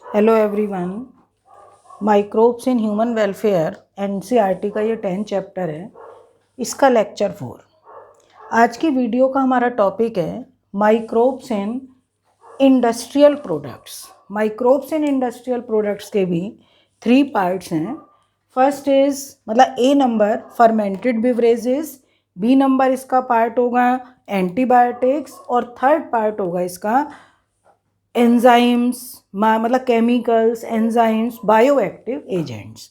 Hello everyone. Microbes in human welfare NCERT का ये 10 chapter है, इसका लेक्चर 4। आज की वीडियो का हमारा टॉपिक है microbes in industrial products. Microbes in industrial products के भी 3 पार्ट्स हैं। First is A number fermented beverages, B number इसका पार्ट होगा एंटीबायोटिक्स और थर्ड पार्ट होगा इसका enzymes, chemicals, enzymes, bioactive agents.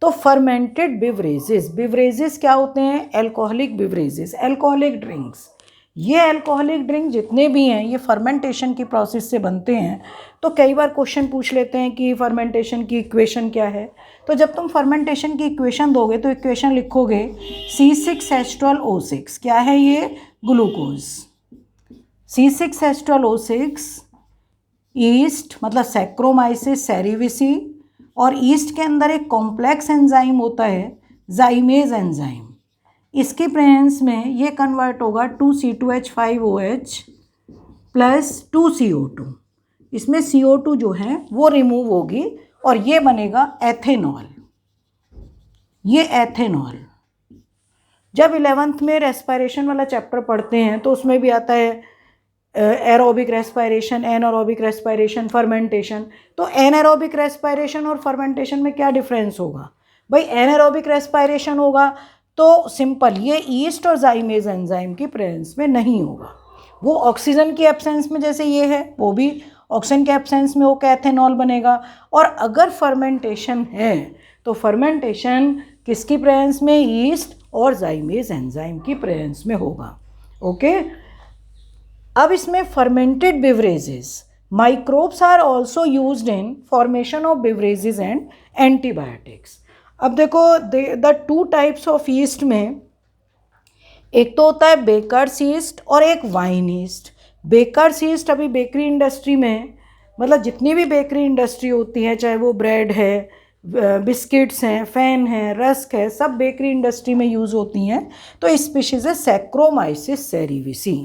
तो फर्मेंटेड बिवरेजेस क्या होते हैं? Alcoholic beverages, alcoholic drinks. ये एल्कोहलिक ड्रिंक जितने भी हैं ये फर्मेंटेशन की प्रोसेस से बनते हैं। तो कई बार क्वेश्चन पूछ लेते हैं कि फर्मेंटेशन की इक्वेशन क्या है। तो जब तुम फर्मेंटेशन की इक्वेशन दोगे तो इक्वेशन लिखोगे C6H12O6। क्या है ये? Glucose. C6H12O6 east saccharomyces cerevisiae, और ईस्ट के अंदर एक कॉम्प्लेक्स एंजाइम होता है जाइमेज एंजाइम। इसके प्रेजेंस में ये कन्वर्ट होगा 2C2H5OH प्लस 2CO2। इसमें CO2 जो है वो रिमूव होगी और ये बनेगा एथेनॉल। ये एथेनॉल जब 11th में रेस्पिरेशन वाला चैप्टर पढ़ते हैं तो उसमें भी आता है aerobic respiration, anaerobic respiration, fermentation. तो एनारोबिक रेस्पिरेशन और फर्मेंटेशन में क्या डिफरेंस होगा भाई? एनारोबिक रेस्पिरेशन होगा तो सिंपल ये ईस्ट और जाइमेज एंजाइम की प्रेजेंस में नहीं होगा, वो ऑक्सीजन की एब्सेंस में जैसे ये है वो भी ऑक्सीजन के एब्सेंस में होकर एथेनॉल बनेगा। और अगर फर्मेंटेशन है तो फर्मेंटेशन किसकी प्रेजेंस में? ईस्ट और जाइमेज एंजाइम की प्रेजेंस में होगा। ओके। अब इसमें fermented beverages, microbes are also used in formation of beverages and antibiotics. अब देखो द 2 टाइप्स ऑफ ईस्ट में एक तो होता है बेकर्स ईस्ट और एक वाइन ईस्ट। बेकर्स ईस्ट अभी बेकरी इंडस्ट्री में जितनी भी बेकरी इंडस्ट्री होती है, चाहे वो ब्रेड है, बिस्किट्स हैं, फैन है, रस्क है, सब बेकरी इंडस्ट्री में यूज़ होती हैं। तो स्पीशीज़ है सैक्रोमाइसिस सेरेविसी।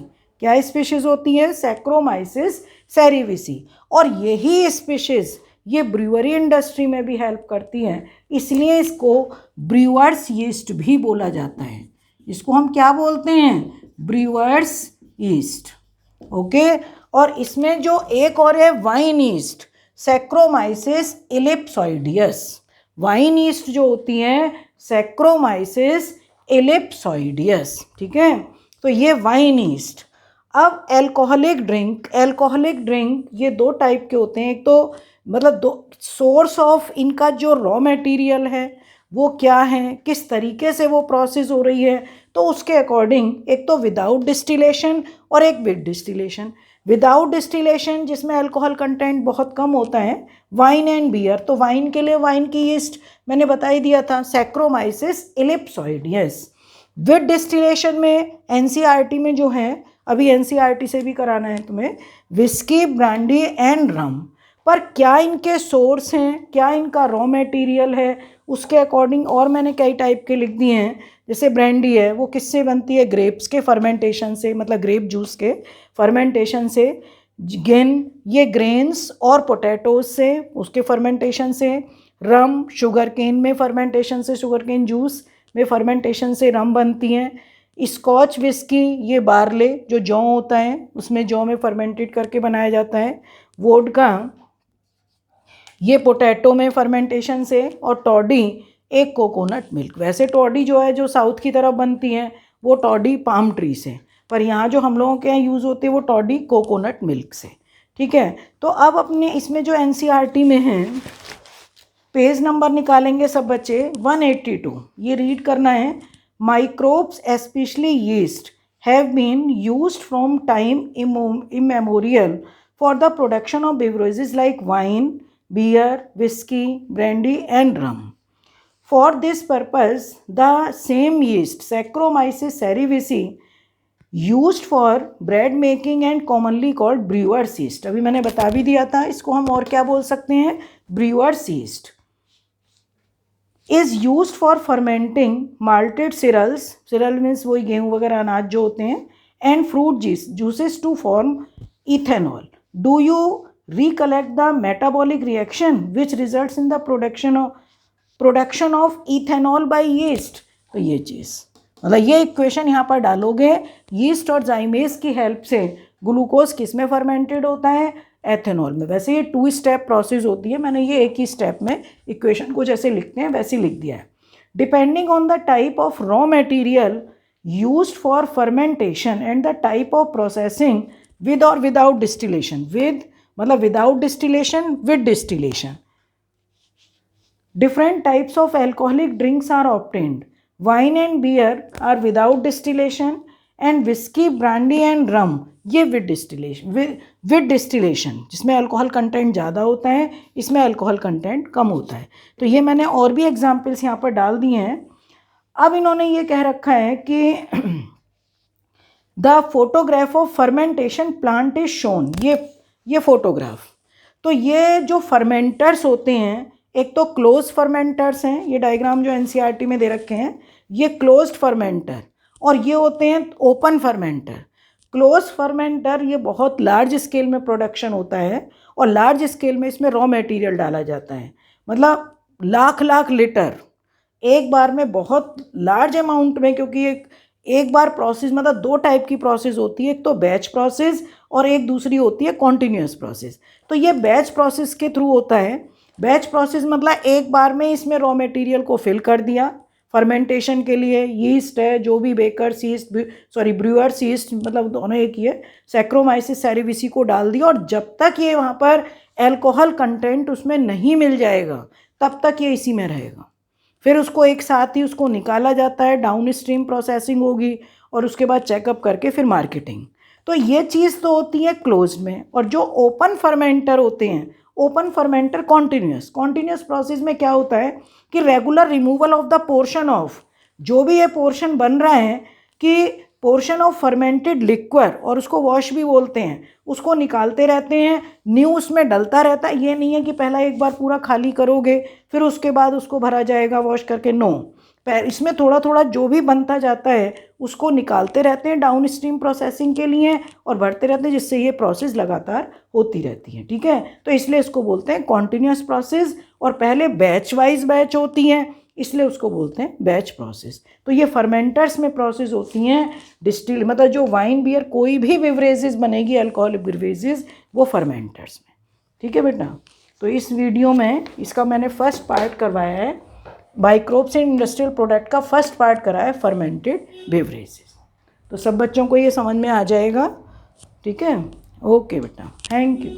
क्या स्पीशीज़ होती है? Saccharomyces cerevisiae. और यही स्पीशीज़ ये ब्रूअरी इंडस्ट्री में भी हेल्प करती हैं, इसलिए इसको ब्रूअर्स यीस्ट भी बोला जाता है। इसको हम क्या बोलते हैं? Brewers yeast. ओके। और इसमें जो एक और है wine yeast, Saccharomyces ellipsoideus. Wine yeast जो होती है सैक्रोमाइसिस इलिप्सॉइडियस। ठीक है, तो ये वाइन यीस्ट। अब एल्कोहलिक ड्रिंक ये 2 टाइप के होते हैं। एक तो दो सोर्स ऑफ इनका जो रॉ मटेरियल है वो क्या है, किस तरीके से वो प्रोसेस हो रही है, तो उसके अकॉर्डिंग एक तो विदाउट डिस्टिलेशन और एक विद डिस्टिलेशन। विदाउट डिस्टिलेशन जिसमें अल्कोहल कंटेंट बहुत कम होता है, वाइन एंड बियर। तो वाइन के लिए वाइन की यीस्ट मैंने बता ही दिया था, सैक्रोमाइसिस इलिप्सॉइडियस। विद डिस्टिलेशन में एनसीईआरटी में जो है, अभी एनसीईआरटी से भी कराना है तुम्हें, विस्की, ब्रांडी एंड रम। पर क्या इनके सोर्स हैं, क्या इनका रॉ मटेरियल है, उसके अकॉर्डिंग और मैंने कई टाइप के लिख दिए हैं। जैसे ब्रांडी है वो किससे बनती है? ग्रेप्स के फर्मेंटेशन से, ग्रेप जूस के फर्मेंटेशन से। ये ग्रेन्स और पोटैटोज से, उसके फर्मेंटेशन से। रम शुगर केन में फर्मेंटेशन से, शुगर केन जूस में फर्मेंटेशन से रम बनती हैं। स्कॉच विस्की ये बार्ले जो जौ होता है उसमें जौ में फर्मेंटेड करके बनाया जाता है। वोडका ये पोटैटो में फर्मेंटेशन से। और टॉडी एक कोकोनट मिल्क। वैसे टॉडी जो है जो साउथ की तरफ बनती है वो टॉडी पाम ट्री से, पर यहाँ जो हम लोगों के यहाँ यूज़ होती है वो टॉडी कोकोनट मिल्क से। ठीक है, तो अब अपने इसमें जो एनसीईआरटी में है, पेज नंबर निकालेंगे सब बच्चे 182। ये रीड करना है। Microbes especially yeast have been used from time immemorial for the production of beverages like wine, beer, whiskey, brandy and rum. For this purpose, the same yeast, Saccharomyces cerevisiae, used for bread making and commonly called brewer's yeast. अभी मैंने बता भी दिया था, इसको हम और क्या बोल सकते हैं? brewer's yeast is used for fermenting malted cereals. cereal means वही गेहूँ वगैरह अनाज जो होते हैं, and fruit juices to form ethanol. Do you recollect the metabolic reaction which results in the production of ethanol by yeast। तो ये चीज़ मतलब ये इक्वेशन यहाँ पर डालोगे, यीस्ट और जाइमेज की हेल्प से ग्लूकोज किस में फर्मेंटेड होता है, एथेनॉल में। वैसे ये 2 स्टेप प्रोसेस होती है, मैंने ये एक ही स्टेप में इक्वेशन को जैसे लिखते हैं वैसे लिख दिया है। Depending on the type of raw material used for fermentation and the type of processing with और विदाउट डिस्टिलेशन, विद मतलब without distillation, with distillation, different types of alcoholic drinks are obtained. Wine and beer are without distillation and whiskey, brandy and rum ये with distillation जिसमें alcohol content ज़्यादा होता है, इसमें alcohol content कम होता है। तो ये मैंने और भी एग्जाम्पल्स यहाँ पर डाल दिए हैं। अब इन्होंने ये कह रखा है कि the photograph of fermentation plant is shown, ये फोटोग्राफ। तो ये जो फर्मेंटर्स होते हैं, एक तो क्लोज फर्मेंटर्स हैं, ये डायग्राम जो एनसीईआरटी में दे रखे हैं ये क्लोज्ड फर्मेंटर, और ये होते हैं ओपन फर्मेंटर। क्लोज फर्मेंटर ये बहुत लार्ज स्केल में प्रोडक्शन होता है और लार्ज स्केल में इसमें रॉ मटेरियल डाला जाता है, मतलब लाख लीटर एक बार में, बहुत लार्ज अमाउंट में, क्योंकि एक बार प्रोसेस मतलब 2 टाइप की प्रोसेस होती है, एक तो बैच प्रोसेस और एक दूसरी होती है कॉन्टिन्यूस प्रोसेस। तो ये बैच प्रोसेस के थ्रू होता है। बैच प्रोसेस मतलब एक बार में इसमें रॉ मटेरियल को फिल कर दिया फर्मेंटेशन के लिए, यीस्ट है जो भी बेकर्स यीस्ट, ब्रूअर्स यीस्ट मतलब दोनों एक ही है, सैक्रोमाइसिस सेरेविसी को डाल दिया, और जब तक ये वहाँ पर एल्कोहल कंटेंट उसमें नहीं मिल जाएगा तब तक ये इसी में रहेगा। फिर उसको एक साथ ही उसको निकाला जाता है, डाउन स्ट्रीम प्रोसेसिंग होगी और उसके बाद चेकअप करके फिर मार्केटिंग। तो ये चीज़ तो होती है क्लोज में। और जो ओपन फर्मेंटर होते हैं, ओपन फर्मेंटर कॉन्टिन्यूस प्रोसेस में क्या होता है कि regular removal of the portion of, जो भी ये पोर्शन बन रहा है कि पोर्शन ऑफ फर्मेंटेड लिक्वर, और उसको वॉश भी बोलते हैं, उसको निकालते रहते हैं, न्यू उसमें डलता रहता है। ये नहीं है कि पहला एक बार पूरा खाली करोगे फिर उसके बाद उसको भरा जाएगा वॉश करके, नो, इसमें थोड़ा थोड़ा जो भी बनता जाता है उसको निकालते रहते हैं डाउन स्ट्रीम प्रोसेसिंग के लिए और भरते रहते हैं, जिससे ये प्रोसेस लगातार होती रहती है। ठीक है, तो इसलिए इसको बोलते हैं कॉन्टिन्यूस प्रोसेस, और पहले बैच वाइज बैच होती हैं इसलिए उसको बोलते हैं बैच प्रोसेस। तो ये फर्मेंटर्स में प्रोसेस होती हैं डिस्टिल, मतलब जो वाइन बियर कोई भी बिवरेजेस बनेगी अल्कोहलिक बिवरेजेस वो फर्मेंटर्स में। ठीक है बेटा, तो इस वीडियो में इसका मैंने फर्स्ट पार्ट करवाया है, माइक्रोब्स एंड इंडस्ट्रियल प्रोडक्ट का फर्स्ट पार्ट करा है फर्मेंटेड बेवरेजेस। तो सब बच्चों को ये समझ में आ जाएगा। ठीक है, ओके बेटा, थैंक यू।